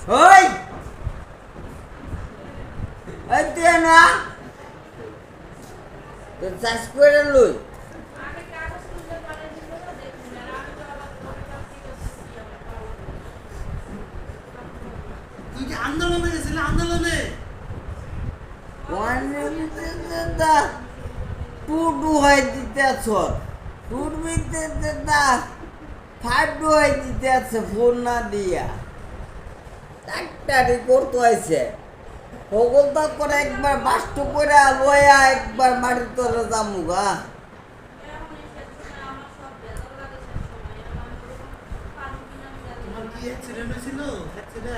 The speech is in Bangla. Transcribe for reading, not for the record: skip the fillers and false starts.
ওই ওই তুই না তো চাষ করে লই তুই কি আন্দোলনে গেছিলি আন্দোলনে টু হয় দিতে আছো টুর ভিতরে না ফাইভ হয় দিতে আছে ফোন না দিয়া ডাক্তারি করতে হয়েছে সকলটা করে একবার বাস্তু করে লয়া একবার মাটির তলে যামুগা তোমার কি অ্যাক্সিডেন্ট হয়েছিল অ্যাক্সিডেন্ট